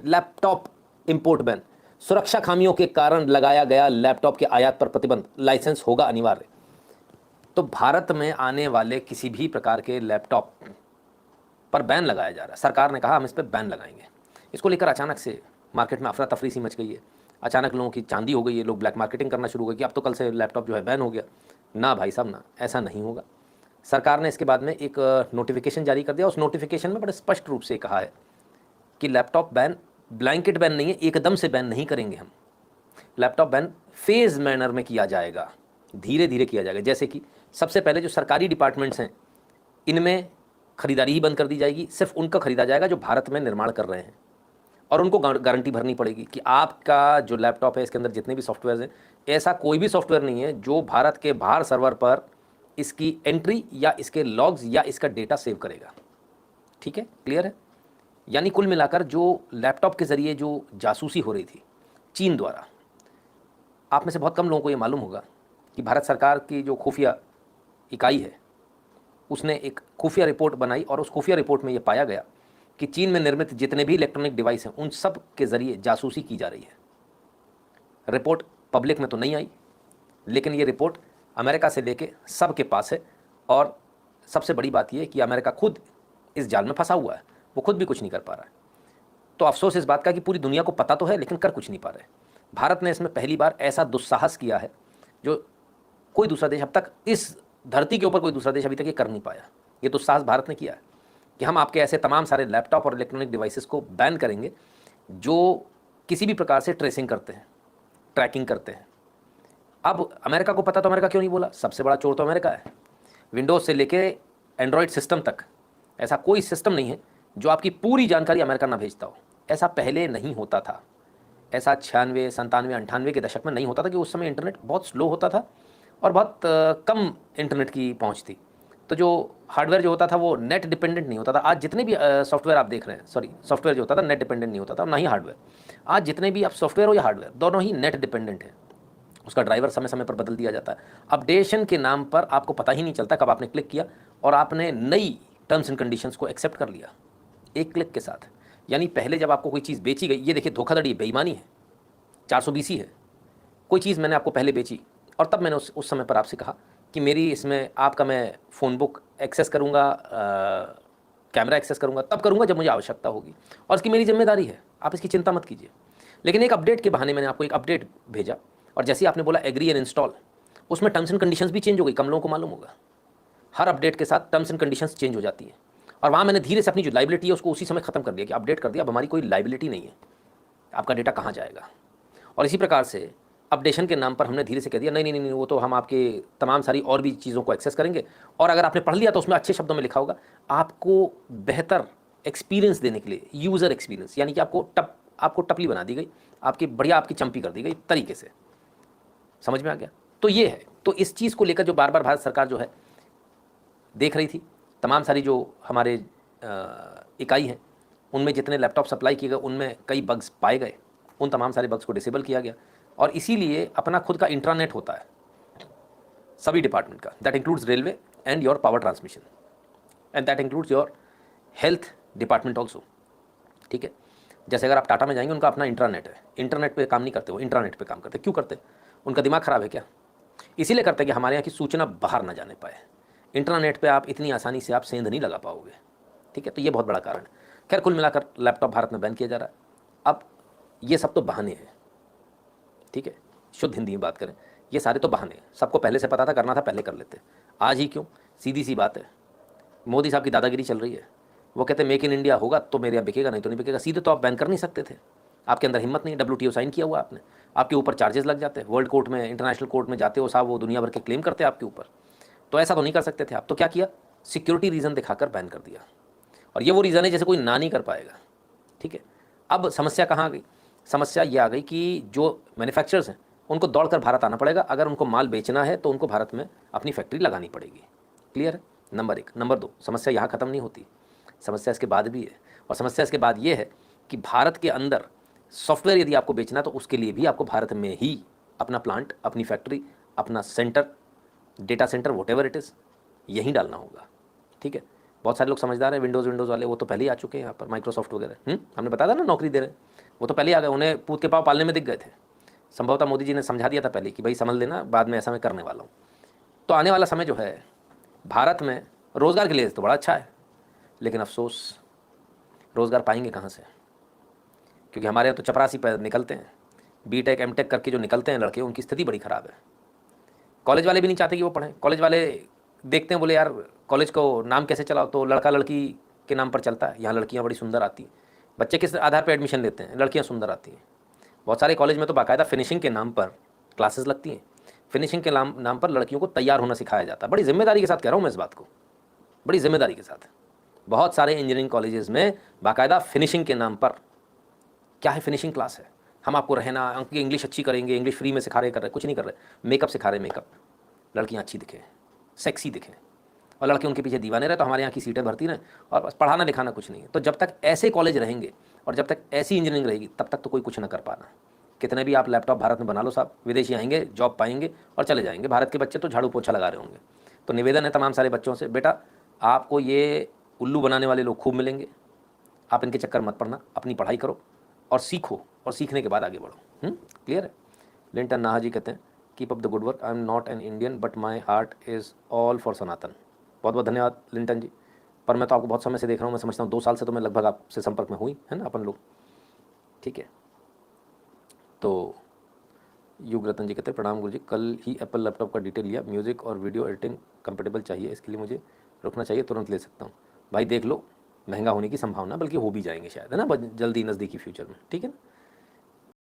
Laptop import ban, सुरक्षा खामियों के कारण लगाया गया लैपटॉप के आयात पर प्रतिबंध, लाइसेंस होगा अनिवार्य। तो भारत में आने वाले किसी भी प्रकार के लैपटॉप पर बैन लगाया जा रहा है। सरकार ने कहा हम इस पर बैन लगाएंगे। इसको लेकर अचानक से मार्केट में अफरा तफरी सी मच गई है। अचानक लोगों की चांदी हो गई है, लोग ब्लैक मार्केटिंग करना शुरू हो गए कि अब तो कल से लैपटॉप जो है बैन हो गया। ना भाई साहब ना, ऐसा नहीं होगा। सरकार ने इसके बाद में एक नोटिफिकेशन जारी कर दिया। उस नोटिफिकेशन में बड़े स्पष्ट रूप से कहा है कि लैपटॉप बैन ब्लैंकेट बैन नहीं है, एकदम से बैन नहीं करेंगे हम। लैपटॉप बैन फेज मैनर में किया जाएगा, धीरे धीरे किया जाएगा। जैसे कि सबसे पहले जो सरकारी डिपार्टमेंट्स हैं इनमें खरीदारी ही बंद कर दी जाएगी, सिर्फ उनका खरीदा जाएगा जो भारत में निर्माण कर रहे हैं, और उनको गारंटी भरनी पड़ेगी कि आपका जो लैपटॉप है इसके अंदर जितने भी सॉफ्टवेयर हैं, ऐसा कोई भी सॉफ्टवेयर नहीं है जो भारत के बाहर सर्वर पर इसकी एंट्री या इसके लॉग्स या इसका डेटा सेव करेगा। ठीक है, क्लियर है। यानी कुल मिलाकर जो लैपटॉप के ज़रिए जो जासूसी हो रही थी चीन द्वारा, आप में से बहुत कम लोगों को ये मालूम होगा कि भारत सरकार की जो खुफिया इकाई है उसने एक खुफिया रिपोर्ट बनाई, और उस खुफिया रिपोर्ट में ये पाया गया कि चीन में निर्मित जितने भी इलेक्ट्रॉनिक डिवाइस हैं उन सब के ज़रिए जासूसी की जा रही है। रिपोर्ट पब्लिक में तो नहीं आई, लेकिन ये रिपोर्ट अमेरिका से लेके सब के पास है, और सबसे बड़ी बात यह है कि अमेरिका खुद इस जाल में फंसा हुआ है, वो खुद भी कुछ नहीं कर पा रहा है। तो अफसोस इस बात का कि पूरी दुनिया को पता तो है लेकिन कर कुछ नहीं पा रहे। भारत ने इसमें पहली बार ऐसा दुस्साहस किया है जो कोई दूसरा देश अब तक, इस धरती के ऊपर कोई दूसरा देश अभी तक ये कर नहीं पाया। ये दुस्साहस भारत ने किया है कि हम आपके ऐसे तमाम सारे लैपटॉप और इलेक्ट्रॉनिक डिवाइसेस को बैन करेंगे जो किसी भी प्रकार से ट्रेसिंग करते हैं, ट्रैकिंग करते हैं। अब अमेरिका को पता, तो अमेरिका क्यों नहीं बोला? सबसे बड़ा चोर तो अमेरिका है। विंडोज़ से लेके एंड्रॉयड सिस्टम तक ऐसा कोई सिस्टम नहीं है जो आपकी पूरी जानकारी अमेरिका ना भेजता हो। ऐसा पहले नहीं होता था। ऐसा 96, 97, 98 के दशक में नहीं होता था कि उस समय इंटरनेट बहुत स्लो होता था और बहुत कम इंटरनेट की पहुंच थी। तो जो हार्डवेयर जो होता था वो नेट डिपेंडेंट नहीं होता था। आज जितने भी सॉफ्टवेयर आप देख रहे हैं, सॉफ्टवेयर जो होता था नेट डिपेंडेंट नहीं होता था, ना ही हार्डवेयर। आज जितने भी आप सॉफ्टवेयर हो या हार्डवेयर, दोनों ही नेट डिपेंडेंट है। उसका ड्राइवर समय समय पर बदल दिया जाता है। अपडेशन के नाम पर आपको पता ही नहीं चलता कब आपने क्लिक किया और आपने नई टर्म्स एंड कंडीशंस को एक्सेप्ट कर लिया एक क्लिक के साथ। यानी पहले जब आपको कोई चीज़ बेची गई, ये देखिए धोखाधड़ी, बेईमानी है, 420 है। कोई चीज़ मैंने आपको पहले बेची और तब मैंने उस समय पर आपसे कहा कि मेरी इसमें आपका मैं फ़ोन बुक एक्सेस करूँगा, कैमरा एक्सेस करूँगा, तब करूँगा जब मुझे आवश्यकता होगी, और इसकी मेरी जिम्मेदारी है, आप इसकी चिंता मत कीजिए। लेकिन एक अपडेट के बहाने मैंने आपको एक अपडेट भेजा, और जैसे ही आपने बोला एग्री एंड इंस्टॉल, उसमें टर्म्स एंड कंडीशंस भी चेंज हो गई। कम लोगों को मालूम होगा, हर अपडेट के साथ टर्म्स एंड कंडीशंस चेंज हो जाती हैं। और वहाँ मैंने धीरे से अपनी जो लाइबिलिटी है उसको उसी समय ख़त्म कर दिया कि अपडेट कर दिया, अब हमारी कोई लाइबिलिटी नहीं है, आपका डेटा कहाँ जाएगा। और इसी प्रकार से अपडेशन के नाम पर हमने धीरे से कह दिया नहीं नहीं नहीं, वो तो हम आपके तमाम सारी और भी चीज़ों को एक्सेस करेंगे, और अगर आपने पढ़ लिया तो उसमें अच्छे शब्दों में लिखा होगा आपको बेहतर एक्सपीरियंस देने के लिए, यूज़र एक्सपीरियंस, यानी कि आपको टपली बना दी गई, आपकी बढ़िया आपकी चंपी कर दी गई तरीके से। समझ में आ गया? तो ये है। तो इस चीज़ को लेकर जो बार बार भारत सरकार जो है देख रही थी, तमाम सारी जो हमारे इकाई हैं उनमें जितने लैपटॉप सप्लाई किए गए उनमें कई बग्स पाए गए, उन तमाम सारे बग्स को डिसेबल किया गया। और इसीलिए अपना खुद का इंट्रानेट होता है सभी डिपार्टमेंट का, that includes railway and your power transmission, and that includes your health department also. ठीक है, जैसे अगर आप टाटा में जाएंगे, उनका अपना इंट्रानेट है, इंटरनेट पे काम नहीं करते, वो इंट्रानेट पे काम करते। क्यों करते? उनका दिमाग ख़राब है क्या? इसीलिए करते हैं कि हमारे यहाँ की सूचना बाहर ना जाने पाए। इंटरनेट पे आप इतनी आसानी से आप सेंध नहीं लगा पाओगे। ठीक है, तो ये बहुत बड़ा कारण है। खैर, कुल मिलाकर लैपटॉप भारत में बैन किया जा रहा है। अब ये सब तो बहाने हैं, ठीक है, शुद्ध हिंदी में बात करें, ये सारे तो बहाने हैं। सबको पहले से पता था, करना था पहले कर लेते। आज ही क्यों? सीधी सी बात है, मोदी साहब की दादागिरी चल रही है। वो कहते हैं मेक इन इंडिया होगा तो मेरे यहाँ बिकेगा, नहीं तो नहीं बिकेगा। सीधे तो आप बैन कर नहीं सकते थे, आपके अंदर हिम्मत नहीं। WTO साइन किया हुआ आपने, आपके ऊपर चार्जेस लग जाते हैं। वर्ल्ड कोर्ट में, इंटरनेशनल कोर्ट में जाते हो साहब, वो दुनिया भर के क्लेम करते हैं आपके ऊपर। तो ऐसा तो नहीं कर सकते थे आप। तो क्या किया? सिक्योरिटी रीज़न दिखाकर बैन कर दिया, और ये वो रीज़न है जैसे कोई ना नहीं कर पाएगा। ठीक है, अब समस्या कहाँ आ गई? समस्या ये आ गई कि जो मैन्युफैक्चरर्स हैं उनको दौड़कर भारत आना पड़ेगा। अगर उनको माल बेचना है तो उनको भारत में अपनी फैक्ट्री लगानी पड़ेगी। क्लियर है? नंबर 1। नंबर 2, समस्या यहाँ ख़त्म नहीं होती, समस्या इसके बाद भी है। और समस्या इसके बाद ये है कि भारत के अंदर सॉफ्टवेयर यदि आपको बेचना है तो उसके लिए भी आपको भारत में ही अपना प्लांट, अपनी फैक्ट्री, अपना centre, data centre, what ever it is, यहीं डालना होगा। ठीक है, बहुत सारे लोग समझदार हैं, विंडोज़ वाले, वो तो पहले ही आ चुके हैं यहाँ पर, माइक्रोसॉफ्ट वगैरह। हमने बताया था ना नौकरी दे रहे हैं, वो तो पहले ही आ गए, उन्हें पूत के पाँव पालने में दिख गए थे। संभवतः मोदी जी ने समझा दिया था पहले कि भाई समझ लेना, बाद में ऐसा मैं करने वाला हूँ। तो आने वाला समय जो है भारत में रोज़गार के लिए तो बड़ा अच्छा है, लेकिन अफसोस रोज़गार पाएंगे कहाँ से? क्योंकि हमारे यहाँ तो चपरासी पैर निकलते हैं, बीटेक एमटेक करके जो निकलते हैं लड़के, उनकी स्थिति बड़ी ख़राब है। कॉलेज वाले भी नहीं चाहते कि वो पढ़ें, कॉलेज वाले देखते हैं, बोले यार कॉलेज को नाम कैसे चलाओ, तो लड़का लड़की के नाम पर चलता है। यहाँ लड़कियाँ बड़ी सुंदर आती हैं, बच्चे किस आधार पर एडमिशन लेते हैं, लड़कियाँ सुंदर आती हैं। बहुत सारे कॉलेज में तो बाकायदा फिनिशिंग के नाम पर क्लासेस लगती हैं, फिनिशिंग के नाम पर लड़कियों को तैयार होना सिखाया जाता है। बड़ी जिम्मेदारी के साथ कह रहा हूँ मैं इस बात को, बड़ी जिम्मेदारी के साथ। बहुत सारे इंजीनियरिंग कॉलेजेस में बाकायदा फिनिशिंग के नाम पर, क्या है फिनिशिंग क्लास है, हम आपको रहना, आपकी इंग्लिश अच्छी करेंगे, इंग्लिश फ्री में सिखा रहे, कर रहे, कुछ नहीं कर रहे, मेकअप सिखा रहे, मेकअप, लड़कियाँ अच्छी दिखें, सेक्सी दिखें, और लड़के उनके पीछे दीवाने रहे, तो हमारे यहाँ की सीटें भरती रहें और बस पढ़ाना लिखाना कुछ नहीं है। तो जब तक ऐसे कॉलेज रहेंगे और जब तक ऐसी इंजीनियरिंग रहेगी, तब तक तो कोई कुछ ना कर पाना। कितने भी आप लैपटॉप भारत में बना लो साहब, विदेशी आएंगे, जॉब पाएंगे और चले जाएंगे। भारत के बच्चे तो झाड़ू पोछा लगा रहे होंगे। तो निवेदन है तमाम सारे बच्चों से, बेटा आपको ये उल्लू बनाने वाले लोग खूब मिलेंगे, आप इनके चक्कर मत पड़ना, अपनी पढ़ाई करो और सीखो, और सीखने के बाद आगे बढ़ो। क्लियर है? लिंटन नाहा जी कहते हैं keep up the good work, I am not an Indian but my heart is all for Sanatan. बहुत बहुत धन्यवाद लिंटन जी। पर मैं तो आपको बहुत समय से देख रहा हूँ, मैं समझता हूँ 2 साल से तो मैं लगभग आपसे संपर्क में हुई है ना अपन लोग। ठीक है, तो युग रतन जी कहते हैं प्रणाम गुरु जी, कल ही एप्पल लैपटॉप का डिटेल लिया, म्यूज़िक और वीडियो एडिटिंग कंपेटेबल चाहिए, इसके लिए मुझे रुकना चाहिए, तुरंत ले सकता हूँ? भाई देख लो, महंगा होने की संभावना, बल्कि हो भी जाएंगे शायद, है ना, जल्दी नज़दीकी फ्यूचर में। ठीक है ना।